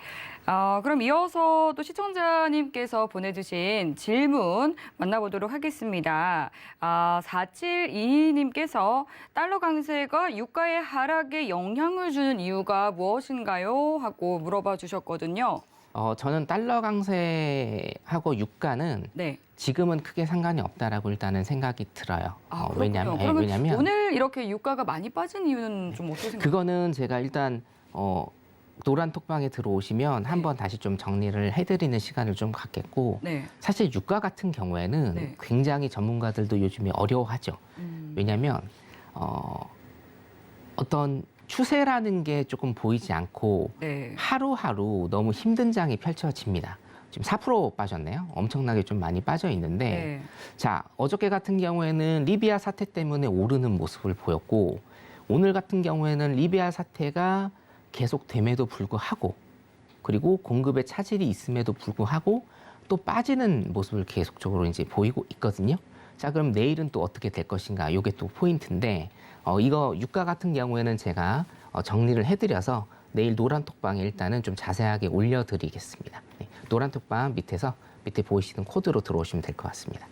그럼 이어서 또 시청자님께서 보내주신 질문 만나보도록 하겠습니다. 4722님께서 달러 강세가 유가의 하락에 영향을 주는 이유가 무엇인가요? 하고 물어봐 주셨거든요. 저는 달러 강세하고 유가는 네. 지금은 크게 상관이 없다라고 일단은 생각이 들어요. 그렇군요. 그러면 왜냐면 오늘 이렇게 유가가 많이 빠진 이유는 좀 어떻게 생각하세요? 그거는 제가 일단 노란 톡방에 들어오시면 한번 다시 좀 정리를 해드리는 시간을 좀 갖겠고 네. 사실 유가 같은 경우에는 네. 굉장히 전문가들도 요즘에 어려워하죠. 왜냐하면 어떤 추세라는 게 조금 보이지 않고 네. 하루하루 너무 힘든 장이 펼쳐집니다. 지금 4% 빠졌네요. 엄청나게 좀 많이 빠져 있는데 네. 자, 어저께 같은 경우에는 리비아 사태 때문에 오르는 모습을 보였고 오늘 같은 경우에는 리비아 사태가 계속됨에도 불구하고 그리고 공급에 차질이 있음에도 불구하고 또 빠지는 모습을 계속적으로 이제 보이고 있거든요. 자, 그럼 내일은 또 어떻게 될 것인가? 이게 또 포인트인데 이거 유가 같은 경우에는 제가 정리를 해드려서 내일 노란 톡방에 일단은 좀 자세하게 올려드리겠습니다. 네, 노란 톡방 밑에 보이시는 코드로 들어오시면 될 것 같습니다.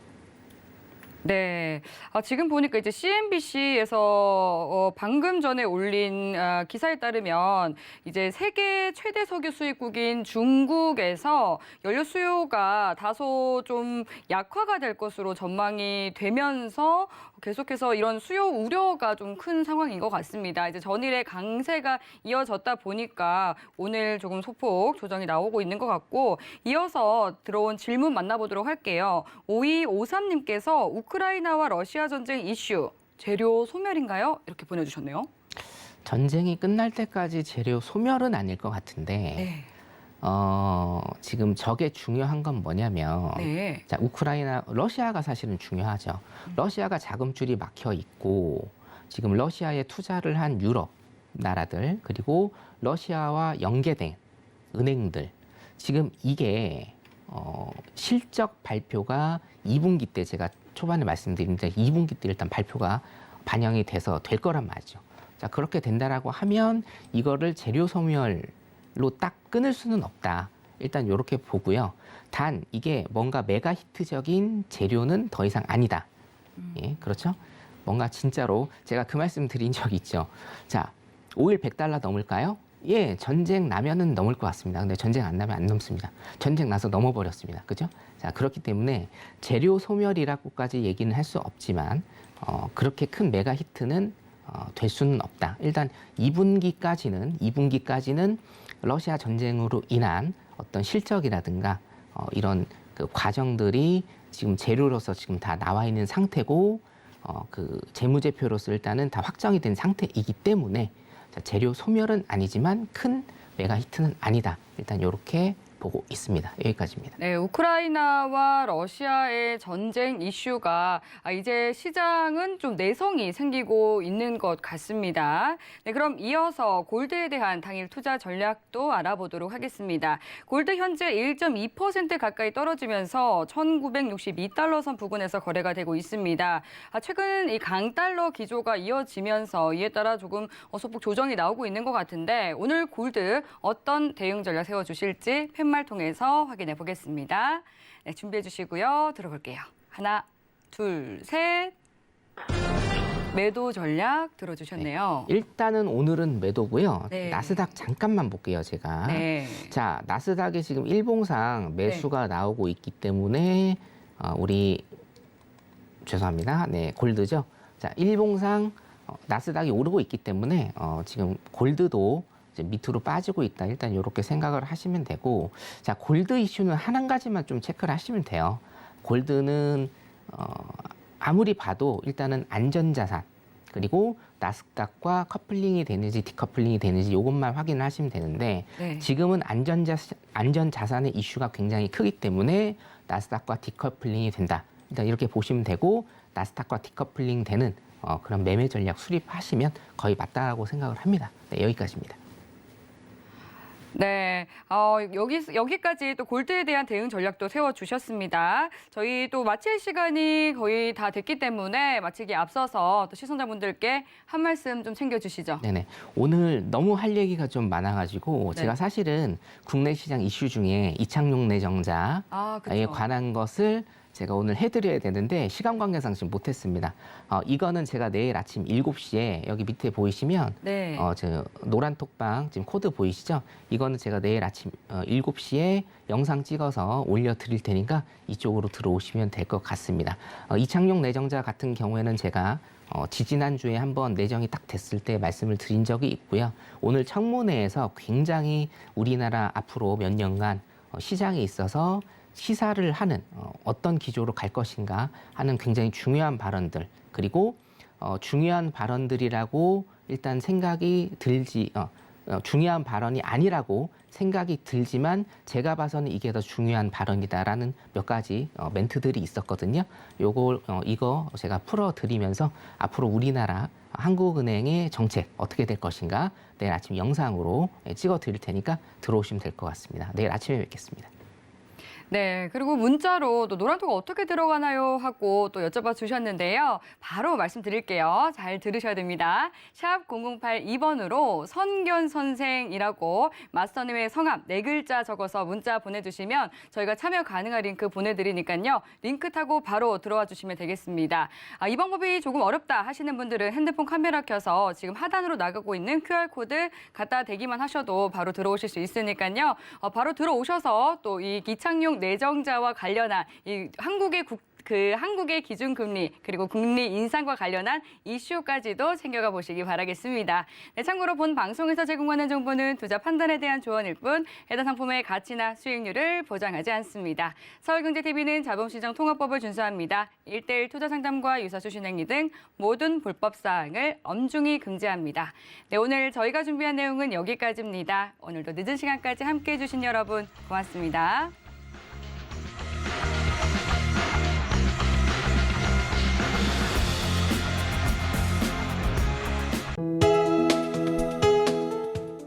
네. 지금 보니까 이제 CNBC에서 방금 전에 올린 기사에 따르면 이제 세계 최대 석유 수입국인 중국에서 연료 수요가 다소 좀 약화가 될 것으로 전망이 되면서 계속해서 이런 수요 우려가 좀 큰 상황인 것 같습니다. 이제 전일의 강세가 이어졌다 보니까 오늘 조금 소폭 조정이 나오고 있는 것 같고 이어서 들어온 질문 만나보도록 할게요. 5253님께서 우크라이나와 러시아 전쟁 이슈, 재료 소멸인가요? 이렇게 보내주셨네요. 전쟁이 끝날 때까지 재료 소멸은 아닐 것 같은데 네. 지금 저게 중요한 건 뭐냐면 네. 자, 우크라이나, 러시아가 사실은 중요하죠. 러시아가 자금줄이 막혀 있고 지금 러시아에 투자를 한 유럽 나라들 그리고 러시아와 연계된 은행들 지금 이게 실적 발표가 2분기 때 제가 초반에 말씀드렸는데 2분기 때 일단 발표가 반영이 돼서 될 거란 말이죠. 자, 그렇게 된다라고 하면 이거를 재료 소멸 딱 끊을 수는 없다. 일단 이렇게 보고요. 단 이게 뭔가 메가 히트적인 재료는 더 이상 아니다. 예, 그렇죠? 뭔가 진짜로 제가 그 말씀 드린 적이 있죠. 자, 오일 $100 넘을까요? 예, 전쟁 나면은 넘을 것 같습니다. 근데 전쟁 안 나면 안 넘습니다. 전쟁 나서 넘어버렸습니다. 그죠? 자, 그렇기 때문에 재료 소멸이라고까지 얘기는 할 수 없지만 그렇게 큰 메가 히트는 될 수는 없다. 일단 2분기까지는 러시아 전쟁으로 인한 어떤 실적이라든가 이런 그 과정들이 지금 재료로서 지금 다 나와 있는 상태고 그 재무제표로서 일단은 다 확정이 된 상태이기 때문에 재료 소멸은 아니지만 큰 메가 히트는 아니다. 일단 이렇게 보고 있습니다. 여기까지입니다. 네, 우크라이나와 러시아의 전쟁 이슈가 이제 시장은 좀 내성이 생기고 있는 것 같습니다. 네, 그럼 이어서 골드에 대한 당일 투자 전략도 알아보도록 하겠습니다. 골드 현재 1.2% 가까이 떨어지면서 1,962달러 선 부근에서 거래가 되고 있습니다. 최근 이 강달러 기조가 이어지면서 이에 따라 조금 소폭 조정이 나오고 있는 것 같은데 오늘 골드 어떤 대응 전략 세워주실지 팻말 통해서 확인해 보겠습니다. 네, 준비해 주시고요. 들어볼게요. 하나, 둘, 셋. 매도 전략 들어주셨네요. 네, 일단은 오늘은 매도고요. 네. 나스닥 잠깐만 볼게요, 제가. 네. 자, 나스닥에 지금 일봉상 매수가 나오고 있기 때문에 우리 죄송합니다. 네, 골드죠. 자, 일봉상 나스닥이 오르고 있기 때문에 지금 골드도 이제 밑으로 빠지고 있다. 일단 이렇게 생각을 하시면 되고, 자, 골드 이슈는 한 가지만 좀 체크를 하시면 돼요. 골드는 아무리 봐도 일단은 안전자산, 그리고 나스닥과 커플링이 되는지 디커플링이 되는지 이것만 확인을 하시면 되는데, 네. 지금은 안전자산의 이슈가 굉장히 크기 때문에 나스닥과 디커플링이 된다. 일단 이렇게 보시면 되고, 나스닥과 디커플링 되는 그런 매매 전략 수립하시면 거의 맞다라고 생각을 합니다. 네, 여기까지입니다. 네, 여기까지 또 골드에 대한 대응 전략도 세워주셨습니다. 저희 또 마칠 시간이 거의 다 됐기 때문에 마치기에 앞서서 또 시청자분들께 한 말씀 좀 챙겨주시죠. 네네. 오늘 너무 할 얘기가 좀 많아가지고 네. 제가 사실은 국내 시장 이슈 중에 이창용 내정자에 그렇죠. 관한 것을 제가 오늘 해드려야 되는데 시간 관계상 지금 못했습니다. 이거는 제가 내일 아침 7시에 여기 밑에 보이시면 네. 저 노란 톡방 지금 코드 보이시죠? 이거는 제가 내일 아침 7시에 영상 찍어서 올려드릴 테니까 이쪽으로 들어오시면 될 것 같습니다. 이창용 내정자 같은 경우에는 제가 지지난주에 한번 내정이 딱 됐을 때 말씀을 드린 적이 있고요. 오늘 청문회에서 굉장히 우리나라 앞으로 몇 년간 시장에 있어서 시사를 하는 어떤 기조로 갈 것인가 하는 굉장히 중요한 발언들, 그리고 중요한 발언들이라고 일단 생각이 들지 중요한 발언이 아니라고 생각이 들지만 제가 봐서는 이게 더 중요한 발언이다라는 몇 가지 멘트들이 있었거든요. 이거 제가 풀어드리면서 앞으로 우리나라 한국은행의 정책 어떻게 될 것인가 내일 아침 영상으로 찍어 드릴 테니까 들어오시면 될 것 같습니다. 내일 아침에 뵙겠습니다. 네, 그리고 문자로 또 노란톡 어떻게 들어가나요? 하고 또 여쭤봐 주셨는데요. 바로 말씀드릴게요. 잘 들으셔야 됩니다. 샵 0082번으로 선견 선생이라고 마스터님의 성함 4글자 적어서 문자 보내주시면 저희가 참여 가능한 링크 보내드리니까요. 링크 타고 바로 들어와 주시면 되겠습니다. 이 방법이 조금 어렵다 하시는 분들은 핸드폰 카메라 켜서 지금 하단으로 나가고 있는 QR코드 갖다 대기만 하셔도 바로 들어오실 수 있으니까요. 바로 들어오셔서 또 이 이창용 내정자와 관련한 이 한국의 기준금리 그리고 금리 인상과 관련한 이슈까지도 챙겨가 보시기 바라겠습니다. 네, 참고로 본 방송에서 제공하는 정보는 투자 판단에 대한 조언일 뿐 해당 상품의 가치나 수익률을 보장하지 않습니다. 서울경제TV는 자본시장 통화법을 준수합니다. 1:1 투자 상담과 유사수 신행위 등 모든 불법 사항을 엄중히 금지합니다. 네, 오늘 저희가 준비한 내용은 여기까지입니다. 오늘도 늦은 시간까지 함께해 주신 여러분 고맙습니다.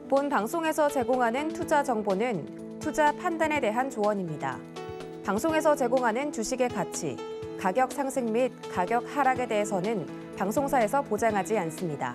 본 방송에서 제공하는 투자 정보는 투자 판단에 대한 조언입니다. 방송에서 제공하는 주식의 가치, 가격 상승 및 가격 하락에 대해서는 방송사에서 보장하지 않습니다.